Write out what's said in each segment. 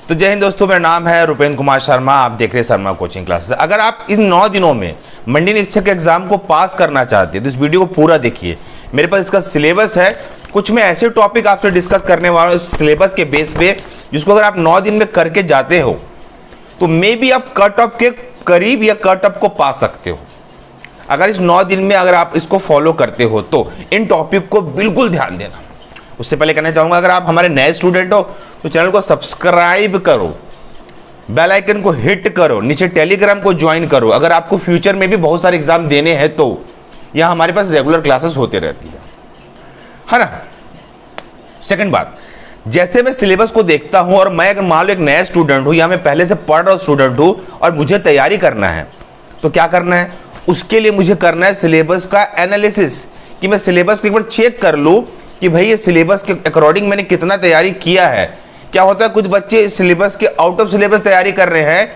तो जय हिंद दोस्तों, मेरा नाम है रुपेंद्र कुमार शर्मा। आप देख रहे हैं शर्मा कोचिंग क्लासेस। अगर आप इन 9 दिनों में मंडी निरीक्षक एग्जाम को पास करना चाहते हैं तो इस वीडियो को पूरा देखिए। मेरे पास इसका सिलेबस है। कुछ मैं ऐसे टॉपिक आपसे डिस्कस करने वाला हूँ इस सिलेबस के बेस पे, जिसको अगर आप 9 दिन में करके जाते हो तो मे बी आप कट ऑफ के करीब या कट ऑफ को पा सकते हो। अगर इस 9 दिन में अगर आप इसको फॉलो करते हो तो इन टॉपिक को बिल्कुल ध्यान देना। उससे पहले कहना चाहूंगा, अगर आप हमारे नए स्टूडेंट हो तो चैनल को सब्सक्राइब करो, बेल आइकन को हिट करो, नीचे टेलीग्राम को ज्वाइन करो। अगर आपको फ्यूचर में भी बहुत सारे एग्जाम देने हैं तो यहाँ हमारे पास रेगुलर क्लासेस होते रहती है ना। सेकंड बात, जैसे मैं सिलेबस को देखता हूं और मैं मान लो एक नया स्टूडेंट हूं या मैं पहले से पढ़ रहा स्टूडेंट हूं और मुझे तैयारी करना है, तो क्या करना है? उसके लिए मुझे करना है सिलेबस का एनालिसिस, कि मैं सिलेबस को एक बार चेक कर लूं कि भाई ये सिलेबस के अकॉर्डिंग मैंने कितना तैयारी किया है। क्या होता है, कुछ बच्चे सिलेबस के आउट ऑफ सिलेबस तैयारी कर रहे हैं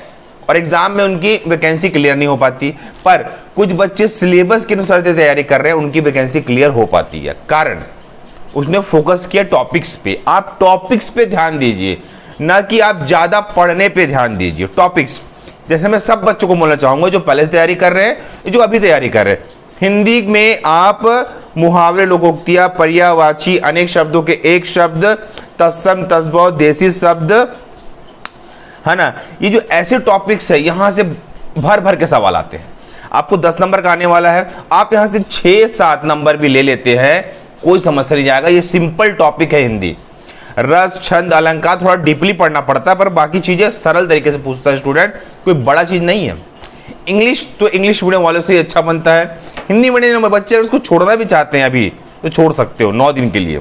और एग्जाम में उनकी वैकेंसी क्लियर नहीं हो पाती, पर कुछ बच्चे सिलेबस के अनुसार तैयारी कर रहे हैं, उनकी वैकेंसी क्लियर हो पाती है। कारण उसने फोकस किया टॉपिक्स पे। आप टॉपिक्स पे ध्यान दीजिए, ना कि आप ज्यादा पढ़ने पे ध्यान दीजिए। टॉपिक्स, जैसे मैं सब बच्चों को बोलना चाहूंगा जो पहले से तैयारी कर रहे हैं, जो अभी तैयारी कर रहे हैं। हिंदी में आप मुहावरे, लोकोक्तियां, पर्यायवाची, अनेक शब्दों के एक शब्द, तत्सम, तस्बौ, देसी शब्द, है ना, ये जो ऐसे टॉपिक्स है यहां से भर भर के सवाल आते हैं। आपको 10 नंबर का आने वाला है, आप यहां से 6-7 नंबर भी ले लेते हैं, कोई समस्या नहीं जाएगा। ये सिंपल टॉपिक है हिंदी। रस, छंद, अलंकार थोड़ा डीपली पढ़ना पड़ता है, पर बाकी चीजें सरल तरीके से पूछता है स्टूडेंट, कोई बड़ा चीज नहीं है। इंग्लिश तो इंग्लिश मीडियम वालों से ही अच्छा बनता है। हिंदी मीडियम में बच्चे उसको छोड़ना भी चाहते हैं अभी तो छोड़ सकते हो 9 दिन के लिए।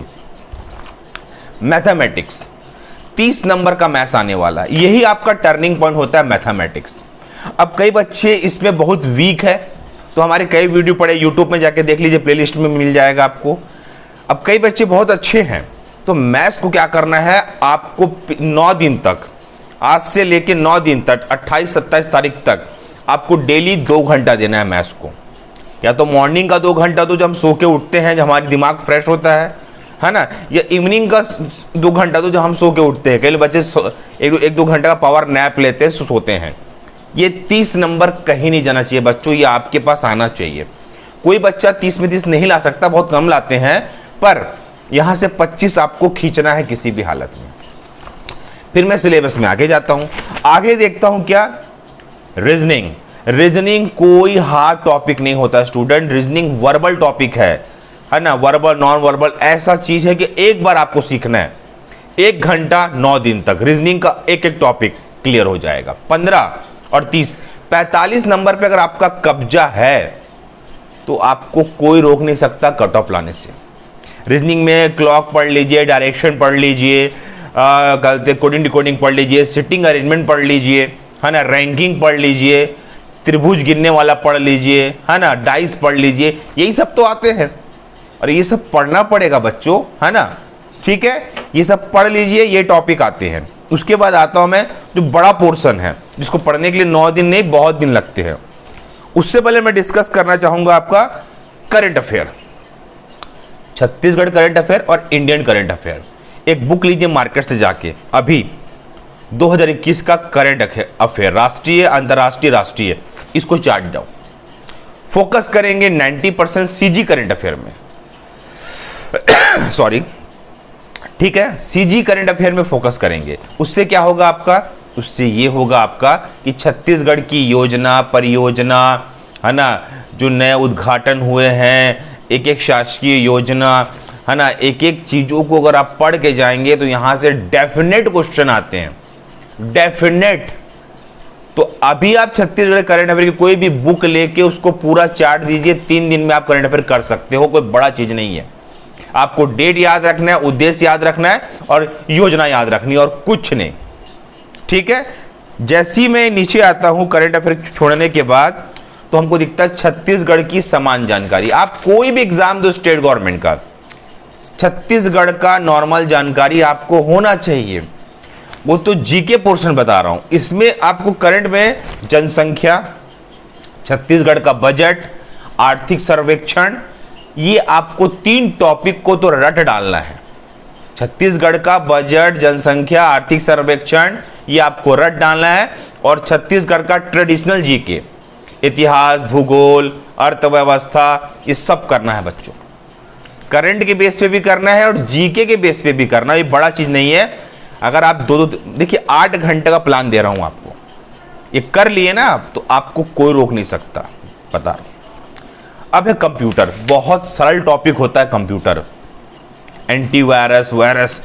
मैथमेटिक्स, 30 नंबर का मैथ्स आने वाला है, यही आपका टर्निंग पॉइंट होता है मैथमेटिक्स। अब कई बच्चे इसमें बहुत वीक है, तो हमारे कई वीडियो पड़े, यूट्यूब में जाके देख लीजिए, प्लेलिस्ट में मिल जाएगा आपको। अब कई बच्चे बहुत अच्छे हैं, तो मैथ्स को क्या करना है आपको 9 दिन तक, आज से लेके 9 दिन तक 28-27 तारीख तक आपको डेली 2 घंटा देना है मैथ्स को। या तो मॉर्निंग का 2 घंटा तो जब हम सो के उठते हैं, जब हमारा दिमाग फ्रेश होता है ना, या इवनिंग का 2 घंटा तो जब हम सो के उठते हैं। कई बच्चे 1-2 घंटा का पावर नैप लेते हैं, सोते हैं। ये 30 नंबर कहीं नहीं जाना चाहिए बच्चों, ये आपके पास आना चाहिए। कोई बच्चा 30 में 30 नहीं ला सकता, बहुत कम लाते हैं, पर यहां से 25 आपको खींचना है किसी भी हालत में। फिर मैं सिलेबस में आगे जाता हूं, आगे देखता हूं क्या, रीजनिंग। रीजनिंग कोई हार्ड टॉपिक नहीं होता स्टूडेंट, रीजनिंग वर्बल टॉपिक है ना, वर्बल नॉन वर्बल ऐसा चीज है कि एक बार आपको सीखना है। 1 घंटा 9 दिन तक रीजनिंग का एक एक टॉपिक क्लियर हो जाएगा। 15 और 30, 45 नंबर पे अगर आपका कब्जा है तो आपको कोई रोक नहीं सकता कट ऑफ लाने से। रीजनिंग में क्लॉक पढ़ लीजिए, डायरेक्शन पढ़ लीजिए, कोडिंग डिकोडिंग पढ़ लीजिए, सिटिंग अरेंजमेंट पढ़ लीजिए, है ना, रैंकिंग पढ़ लीजिए, त्रिभुज गिनने वाला पढ़ लीजिए, है ना, डाइस पढ़ लीजिए, यही सब तो आते हैं और ये सब पढ़ना पड़ेगा बच्चों, है ना। ठीक है, ये सब पढ़ लीजिए, ये टॉपिक आते हैं। उसके बाद आता हूं मैं जो बड़ा पोर्शन है, जिसको पढ़ने के लिए 9 दिन नहीं बहुत दिन लगते हैं। उससे पहले मैं डिस्कस करना चाहूंगा आपका current affair, Chhattisgarh current affair और इंडियन करंट अफेयर। एक बुक लीजिए मार्केट से जाके, अभी 2021 का करंट अफेयर, राष्ट्रीय, अंतर्राष्ट्रीय, राष्ट्रीय, इसको चार्ट जाओ। फोकस करेंगे 90% सीजी करंट अफेयर में सॉरी, ठीक है, सीजी करंट अफेयर में फोकस करेंगे। उससे क्या होगा आपका, उससे ये होगा आपका कि छत्तीसगढ़ की योजना, परियोजना, है ना, जो नए उद्घाटन हुए हैं, एक एक शासकीय योजना, है ना, एक एक चीजों को अगर आप पढ़ के जाएंगे तो यहां से डेफिनेट क्वेश्चन आते हैं, डेफिनेट। तो अभी आप छत्तीसगढ़ करंट अफेयर की कोई भी बुक लेके उसको पूरा चार्ट दीजिए, 3 दिन में आप करंट अफेयर कर सकते हो, कोई बड़ा चीज नहीं है। आपको डेट याद रखना है, उद्देश्य याद रखना है और योजना याद रखनी है, और कुछ नहीं। ठीक है, जैसी मैं नीचे आता हूं करंट अफेयर छोड़ने के बाद तो हमको दिखता है छत्तीसगढ़ की समान जानकारी। आप कोई भी एग्जाम दो स्टेट गवर्नमेंट का, छत्तीसगढ़ का नॉर्मल जानकारी आपको होना चाहिए। वो तो जीके पोर्शन बता रहा हूं, इसमें आपको करंट में जनसंख्या, छत्तीसगढ़ का बजट, आर्थिक सर्वेक्षण, ये आपको 3 टॉपिक को तो रट डालना है। छत्तीसगढ़ का बजट, जनसंख्या, आर्थिक सर्वेक्षण, ये आपको रट डालना है। और छत्तीसगढ़ का ट्रेडिशनल जीके, इतिहास, भूगोल, अर्थव्यवस्था, ये सब करना है बच्चों। करंट के बेस पे भी करना है और जीके के बेस पे भी करना है। ये बड़ा चीज नहीं है। अगर आप देखिए 8 घंटे का प्लान दे रहा हूं आपको, ये कर लिए ना आप, तो आपको कोई रोक नहीं सकता, पता। अब है कंप्यूटर, बहुत सरल टॉपिक होता है कंप्यूटर। एंटीवायरस, वायरस,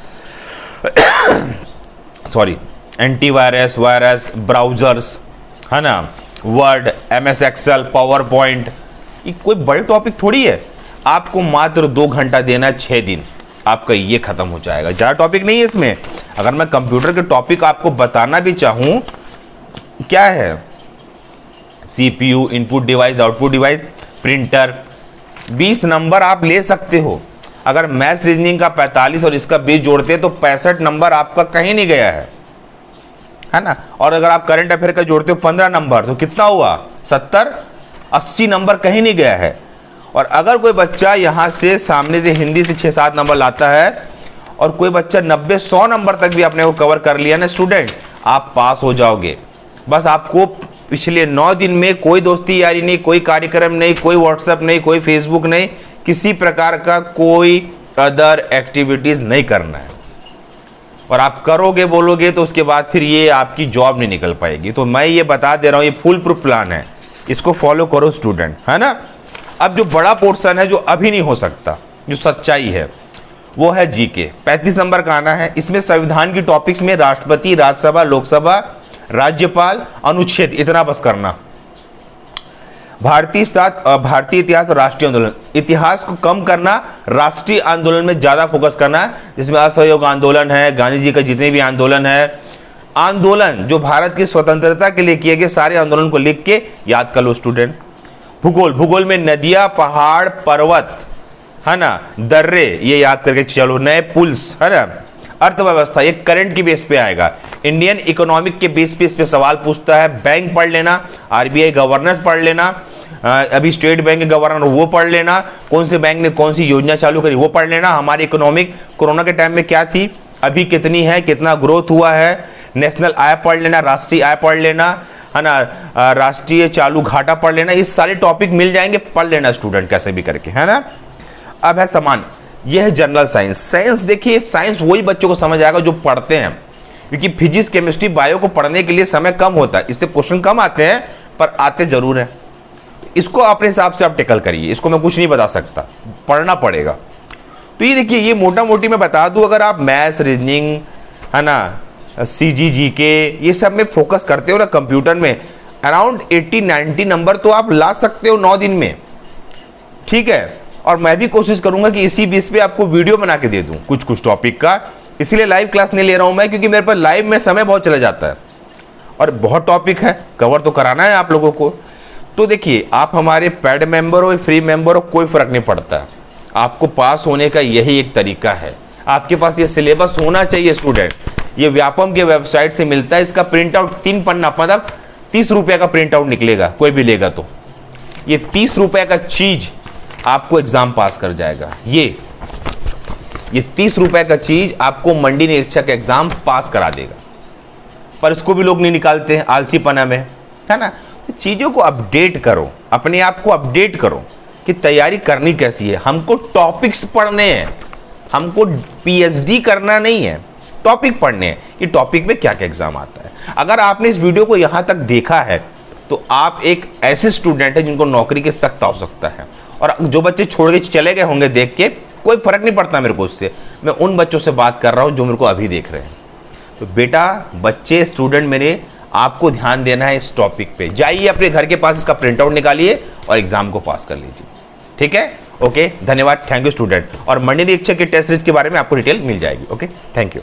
ब्राउजर्स, है ना, Word, MS Excel, PowerPoint, ये कोई बड़े टॉपिक थोड़ी है। आपको मात्र 2 घंटा देना, 6 दिन आपका ये खत्म हो जाएगा। ज़्यादा टॉपिक नहीं है इसमें। अगर मैं कंप्यूटर के टॉपिक आपको बताना भी चाहूँ, क्या है, CPU, input device, output device, printer, 20 number आप ले सकते हो। अगर मैथ्स रीजनिंग का 45 और इसका 20 जोड़ते हैं तो 65 नंबर आपका कहीं नहीं गया है ना। और अगर आप करंट अफेयर का जोड़ते हो 15 नंबर, तो कितना हुआ, 70-80 नंबर कहीं नहीं गया है। और अगर कोई बच्चा यहाँ से सामने से हिंदी से 6-7 नंबर लाता है और कोई बच्चा 90-100 नंबर तक भी अपने को कवर कर लिया ना स्टूडेंट, आप पास हो जाओगे। बस आपको पिछले 9 दिन में कोई दोस्ती यारी नहीं, कोई कार्यक्रम नहीं, कोई व्हाट्सएप नहीं, कोई फेसबुक नहीं, किसी प्रकार का कोई अदर एक्टिविटीज़ नहीं करना है। और आप करोगे, बोलोगे, तो उसके बाद फिर ये आपकी जॉब नहीं निकल पाएगी। तो मैं ये बता दे रहा हूँ, ये फुल प्रूफ प्लान है, इसको फॉलो करो स्टूडेंट, है ना। अब जो बड़ा पोर्शन है, जो अभी नहीं हो सकता, जो सच्चाई है, वो है जीके। 35 नंबर का आना है। इसमें संविधान की टॉपिक्स में राष्ट्रपति, राज्यसभा, लोकसभा, राज्यपाल, अनुच्छेद, इतना बस करना। भारतीय इतिहास और राष्ट्रीय आंदोलन, इतिहास को कम करना, राष्ट्रीय आंदोलन में ज्यादा फोकस करना, जिसमें असहयोग आंदोलन है, गांधी जी का जितने भी आंदोलन है, आंदोलन जो भारत की स्वतंत्रता के लिए किए गए सारे आंदोलन को लिख के याद कर लो स्टूडेंट। भूगोल में नदियां, पहाड़, पर्वत, है ना, दर्रे, ये याद करके चलो। नए पुल्स, है ना। अर्थव्यवस्था, ये करंट की बेस पे आएगा। इंडियन इकोनॉमिक के बेस पे इस पे सवाल पूछता है। बैंक पढ़ लेना, RBI गवर्नेंस पढ़ लेना, अभी स्टेट बैंक के गवर्नर वो पढ़ लेना, कौन से बैंक ने कौन सी योजना चालू करी वो पढ़ लेना। हमारी इकोनॉमिक कोरोना के टाइम में क्या थी, अभी कितनी है, कितना ग्रोथ हुआ है। नेशनल आय पढ़ लेना, राष्ट्रीय आय पढ़ लेना, है ना, राष्ट्रीय चालू घाटा पढ़ लेना। ये सारे टॉपिक मिल जाएंगे, पढ़ लेना स्टूडेंट कैसे भी करके, है ना। अब है समान, यह है जनरल साइंस। देखिए साइंस वही बच्चों को समझ आएगा जो पढ़ते हैं, क्योंकि फिजिक्स, केमिस्ट्री, बायो को पढ़ने के लिए समय कम होता है, इससे क्वेश्चन कम आते हैं, पर आते जरूर हैं। इसको अपने हिसाब से आप टेकल करिए, इसको मैं कुछ नहीं बता सकता, पढ़ना पड़ेगा। तो ये देखिए, ये मोटा मोटी मैं बता दूं, अगर आप मैथ्स, रीजनिंग, है ना, CG, GK, ये सब में फोकस करते हो ना कंप्यूटर में, अराउंड 80-90 नंबर तो आप ला सकते हो 9 दिन में, ठीक है। और मैं भी कोशिश करूंगा कि इसी बेस पे आपको वीडियो बना के दे दूं कुछ टॉपिक का। इसलिए लाइव क्लास नहीं ले रहा हूं मैं, क्योंकि मेरे पास लाइव में समय बहुत चला जाता है और बहुत टॉपिक है, कवर तो कराना है आप लोगों को। तो देखिए, आप हमारे पेड मेंबर हो, फ्री मेंबर हो, कोई फर्क नहीं पड़ता। आपको पास होने का यही एक तरीका है, आपके पास ये सिलेबस होना चाहिए स्टूडेंट। ये व्यापम के वेबसाइट से मिलता है, इसका प्रिंट आउट 3 पन्ना, मतलब 30 रुपये का प्रिंट आउट निकलेगा, कोई भी लेगा तो। ये 30 रुपये का चीज आपको एग्जाम पास कर जाएगा। ये 30 रुपए का चीज आपको मंडी निरीक्षक एग्जाम पास करा देगा, पर इसको भी लोग नहीं निकालते हैं आलसीपना में, है ना। तो चीजों को अपडेट करो, अपने आप को अपडेट करो कि तैयारी करनी कैसी है। हमको टॉपिक्स पढ़ने हैं, हमको PhD करना नहीं है, टॉपिक पढ़ने हैं। ये टॉपिक में क्या क्या एग्जाम आता है। अगर आपने इस वीडियो को यहां तक देखा है तो आप एक ऐसे स्टूडेंट है जिनको नौकरी की सख्त आवश्यकता है। और जो बच्चे छोड़ के चले गए होंगे देख के, कोई फर्क नहीं पड़ता मेरे को उससे, मैं उन बच्चों से बात कर रहा हूं जो मेरे को अभी देख रहे हैं। तो बेटा, बच्चे, स्टूडेंट मेरे, आपको ध्यान देना है इस टॉपिक पे। जाइए अपने घर के पास इसका प्रिंट आउट निकालिए और एग्जाम को पास कर लीजिए, ठीक है। ओके, धन्यवाद, थैंक यू स्टूडेंट। और मंडी निरीक्षक के टेस्ट सीरीज के बारे में आपको डिटेल मिल जाएगी। Okay, thank you.